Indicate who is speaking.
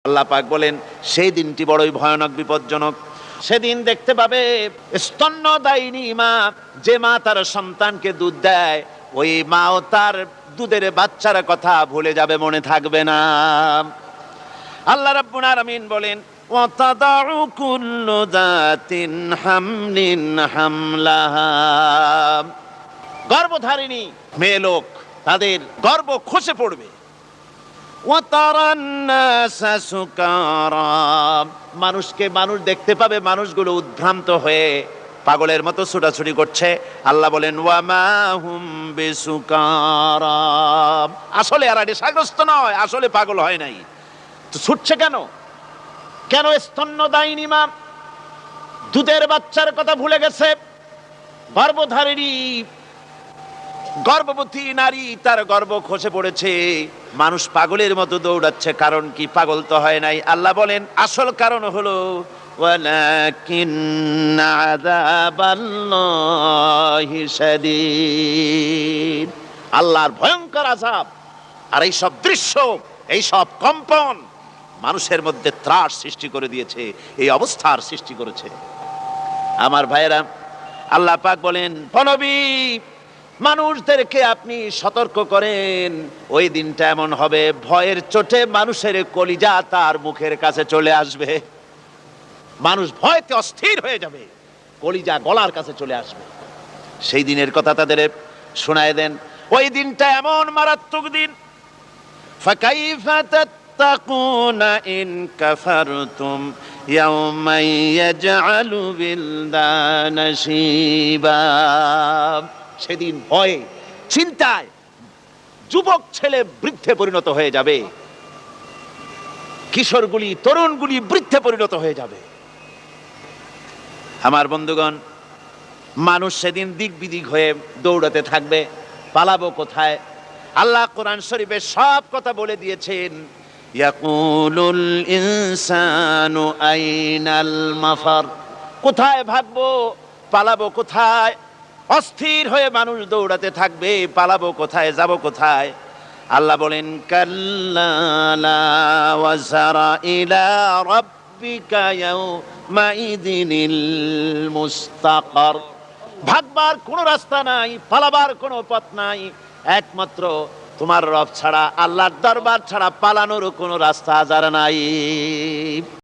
Speaker 1: আল্লাহ পাক বলেন সেই দিনটি বড়ই ভয়ানক বিপজ্জনক। সেদিন দেখতে পাবে স্তন্যদায়িনী মা, যে মা তার সন্তানকে দুধ দেয়, ওই মাও তার দুধের বাচ্চার কথা ভুলে যাবে, মনে থাকবে না। আল্লাহ রাব্বুল আলামিন বলেন ওয়াতাদাউ কুল্লু যাতিন হামলিন হামলাহা, গর্ভধারিণী মেয়ে লোক তাদের গর্ভ খসে পড়বে। ওয়াতারান নাসা সুকারা, মানুষকে মানুষ দেখতে পাবে, মানুষগুলো উদ্ভ্রান্ত হয়ে পাগলের মতো ছোটাছুটি করছে। আল্লাহ বলেন ওয়ামা হুম বিসুকারা, আসলে এরা নেশাগ্রস্ত নয়, আসলে পাগল হয় নাই। তো ছুটছে কেন? কেন? স্তন্যদায়িনী মা দুধের বাচ্চার কথা ভুলে গেছে। গর্ভধারিণী গর্ভবতী নারী, তার গর্ভ খসে পড়েছে, মানুষ পাগলের মতো দৌড়াচ্ছে। কারণ কি? পাগল তো হয় নাই। আল্লাহ বলেন আসল কারণ হলো ওয়ালাকিন্না আযাবাল্লাহি শাদীদ, আল্লাহর ভয়ঙ্কর আযাব। আর এই সব দৃশ্য, এই সব কম্পন মানুষের মধ্যে ত্রাস সৃষ্টি করে দিয়েছে, এই অবস্থার সৃষ্টি করেছে। আমার ভাইয়েরা, আল্লাহ পাক বলেন নবী, মানুষদেরকে আপনি সতর্ক করেন, ওই দিনটা এমন হবে ভয়ের চোটে মানুষের কলিজা তার মুখের কাছে চলে আসবে। মানুষ ভয়তে অস্থির হয়ে যাবে, কলিজা গলার কাছে চলে আসবে। সেই দিনের কথা তাদের শোনায় দেন। ওই দিনটা এমন মারাত্মক দিন, ফাকাইফা তাত্তাকুনা ইন কাফারতুম ইয়াওমান ইয়াজআলু বিলদানা শিবা, সেদিন ভয়ে চিন্তায় যুবক ছেলে বৃদ্ধে পরিণত হয়ে যাবে, কিশোরগুলি তরুণগুলি বৃদ্ধে পরিণত হয়ে যাবে। আমার বন্ধুগণ, মানুষ সেদিন দিক বিদিক হয়ে দৌড়াতে থাকবে, পালাবো কোথায়? আল্লাহ কোরআন শরীফে সব কথা বলে দিয়েছেন। ইয়াকুলুল ইনসানু আইনাল মাফার, কোথায় ভাগবো, পালাবো কোথায়? অস্থির হয়ে মানুষ দৌড়াতে থাকবে, পালাবো কোথায়, যাব কোথায়? আল্লাহ বলেন কাল্লা লা ওয়াজারা ইলা রাব্বিকা ইয়াউমাইযিনিল মুস্তাকার, ভাগবার কোনো রাস্তা নাই, পালাবার কোনো পথ নাই, একমাত্র তোমার রব ছাড়া, আল্লাহর দরবার ছাড়া পালানোর কোনো রাস্তা আর নাই।